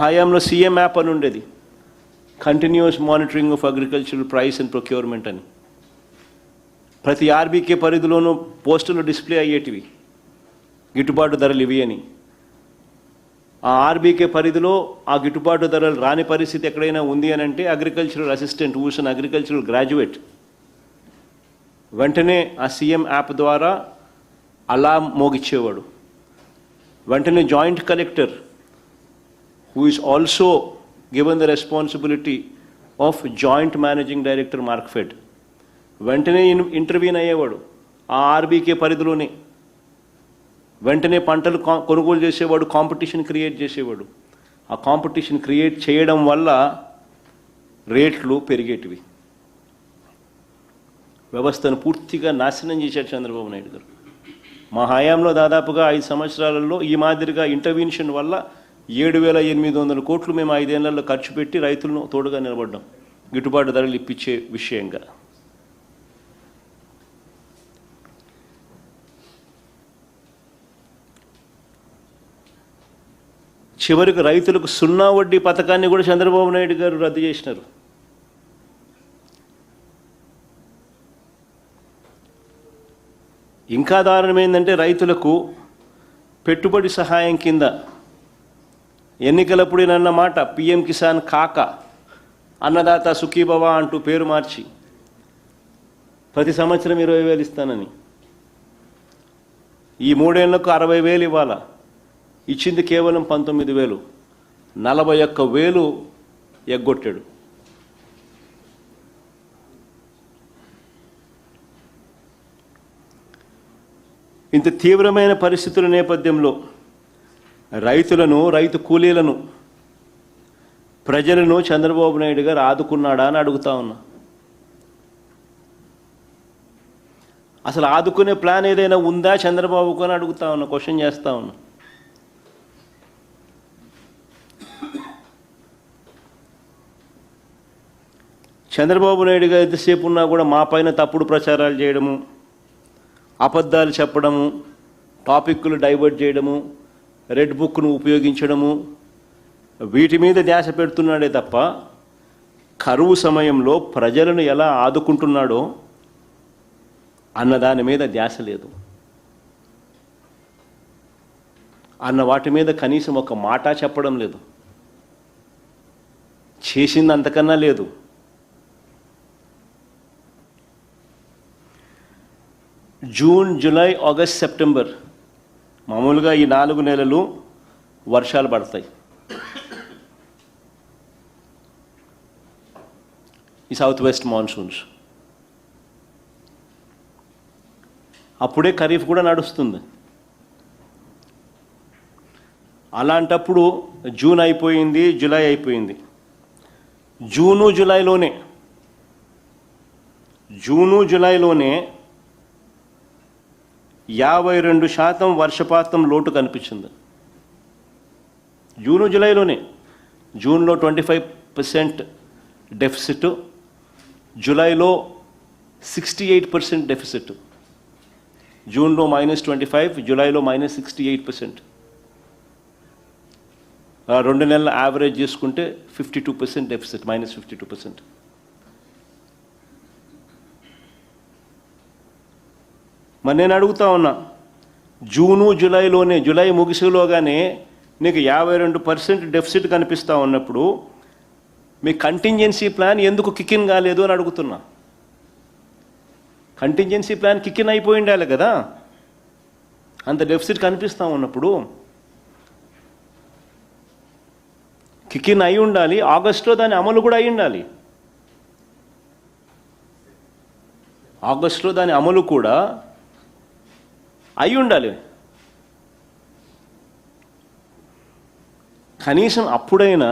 హయాంలో CM app అని ఉండేది, continuous monitoring of agricultural price and procurement అని. ప్రతి ఆర్బీకే పరిధిలోనూ పోస్టులు డిస్ప్లే అయ్యేటివి, గిట్టుబాటు ధరలు ఇవి అని. ఆ ఆర్బీకే పరిధిలో ఆ గిట్టుబాటు ధరలు రాని పరిస్థితి ఎక్కడైనా ఉంది అని అంటే అగ్రికల్చరల్ అసిస్టెంట్ ఊషన్ అగ్రికల్చరల్ గ్రాడ్యుయేట్ వెంటనే ఆ సీఎం యాప్ ద్వారా అలారం మోగిచ్చేవాడు. వెంటనే joint collector who is also given the responsibility of joint managing director Markfed వెంటనే ఇంటర్వ్యూన్ అయ్యేవాడు ఆ ఆర్బీకే పరిధిలోనే. వెంటనే పంటలు కొనుగోలు చేసేవాడు, కాంపిటీషన్ క్రియేట్ చేసేవాడు. ఆ కాంపిటీషన్ క్రియేట్ చేయడం వల్ల రేట్లు పెరిగేటివి. వ్యవస్థను పూర్తిగా నాశనం చేశాడు చంద్రబాబు నాయుడు గారు. మా హయాంలో దాదాపుగా 5 సంవత్సరాలలో ఈ మాదిరిగా ఇంటర్వెన్షన్ వల్ల 7,800 కోట్లు మేము 5 ఏళ్లలో ఖర్చు పెట్టి రైతులను తోడుగా నిలబడ్డాం గిట్టుబాటు ధరలు ఇప్పించే విషయంగా. చివరికి రైతులకు 0 వడ్డీ పథకాన్ని కూడా చంద్రబాబు నాయుడు గారు రద్దు చేసినారు. ఇంకా దారుణం ఏంటంటే రైతులకు పెట్టుబడి సహాయం కింద ఎన్నికలప్పుడేనన్న మాట పిఎం కిసాన్ కాక అన్నదాత సుఖీభవ అంటూ పేరు మార్చి ప్రతి సంవత్సరం 20,000 ఇస్తానని ఈ 3 ఏళ్లకు 60,000 ఇవ్వాలా, ఇచ్చింది కేవలం 19,000, 41,000 ఎగ్గొట్టాడు. ఇంత తీవ్రమైన పరిస్థితుల నేపథ్యంలో రైతులను, రైతు కూలీలను, ప్రజలను చంద్రబాబు నాయుడు గారు ఆదుకున్నాడా అని అడుగుతా ఉన్నా. అసలు ఆదుకునే ప్లాన్ ఏదైనా ఉందా చంద్రబాబుకు అని అడుగుతా ఉన్నా, క్వశ్చన్ చేస్తా ఉన్నా. చంద్రబాబు నాయుడు గారు ఎంతసేపు ఉన్నా కూడా మా పైన తప్పుడు ప్రచారాలు చేయడము, అబద్ధాలు చెప్పడము, టాపిక్లు డైవర్ట్ చేయడము, రెడ్ బుక్ను ఉపయోగించడము, వీటి మీద ధ్యాస పెడుతున్నాడే తప్ప కరువు సమయంలో ప్రజలను ఎలా ఆదుకుంటున్నాడో అన్న దాని మీద ధ్యాస లేదు. అన్న వాటి మీద కనీసం ఒక మాట చెప్పడం లేదు. చేసింది అంతకన్నా లేదు. జూన్, జూలై, ఆగస్ట్, సెప్టెంబర్ మామూలుగా ఈ 4 నెలలు వర్షాలు పడతాయి. ఈ సౌత్ వెస్ట్ మాన్సూన్స్ అప్పుడే ఖరీఫ్ కూడా నడుస్తుంది. అలాంటప్పుడు జూన్ అయిపోయింది, జూలై అయిపోయింది. జూను జూలైలోనే 52% వర్షపాతం లోటు కనిపించింది. జూను జూలైలోనే. జూన్లో 25% డెఫిసిట్, జూలైలో 68% డెఫిసిట్. జూన్లో -25, జూలైలో -68%. 2 నెలల యావరేజ్ చేసుకుంటే 52% డెఫిసిట్, -52%. మరి నేను అడుగుతా ఉన్నా, జూను జూలైలోనే, జూలై ముగిసేలోగానే నీకు 52% డెఫిసిట్ కనిపిస్తూ ఉన్నప్పుడు మీ కంటింజెన్సీ ప్లాన్ ఎందుకు కిక్ఇన్ కాలేదు అని అడుగుతున్నా. కంటింజెన్సీ ప్లాన్ కిక్ఇన్ అయిపోయి ఉండాలి కదా, అంత డెఫిసిట్ కనిపిస్తూ ఉన్నప్పుడు. కిక్ఇన్ అయి ఉండాలి, ఆగస్టులో దాని అమలు కూడా అయి ఉండాలి. ఆగస్టులో దాని అమలు కూడా అయి ఉండాలి. కనీసం అప్పుడైనా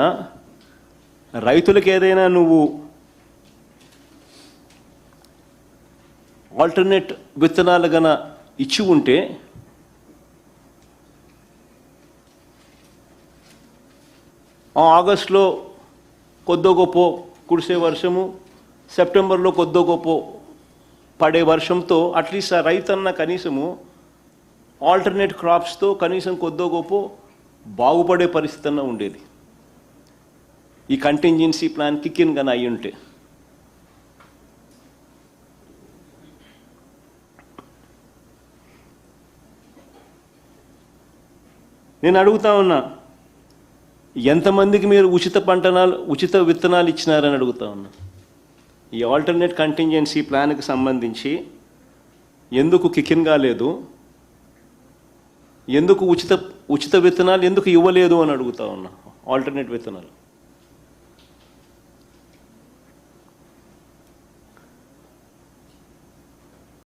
రైతులకు ఏదైనా నువ్వు ఆల్టర్నేట్ విత్తనాలు గన ఇచ్చి ఉంటే ఆగస్టులో కొద్దో గొప్ప కురిసే వర్షము, సెప్టెంబర్లో కొద్దో గొప్ప పడే వర్షంతో అట్లీస్ట్ ఆ రైతన్న కనీసము ఆల్టర్నేట్ క్రాప్స్తో కనీసం కొద్దో గొప్ప బాగుపడే పరిస్థితి అన్న ఉండేది. ఈ కంటింజెన్సీ ప్లాన్ కిక్ ఇన్ కానీ అయ్యి ఉంటే. నేను అడుగుతా ఉన్నా, ఎంతమందికి మీరు ఉచిత విత్తనాలు ఇచ్చినారని అడుగుతా ఉన్నా. ఈ ఆల్టర్నేట్ కంటింజెన్సీ ప్లాన్కి సంబంధించి ఎందుకు కికిన్ కాలేదు, ఎందుకు ఉచిత విత్తనాలు ఎందుకు ఇవ్వలేదు అని అడుగుతా ఉన్నా. ఆల్టర్నేట్ విత్తనాలు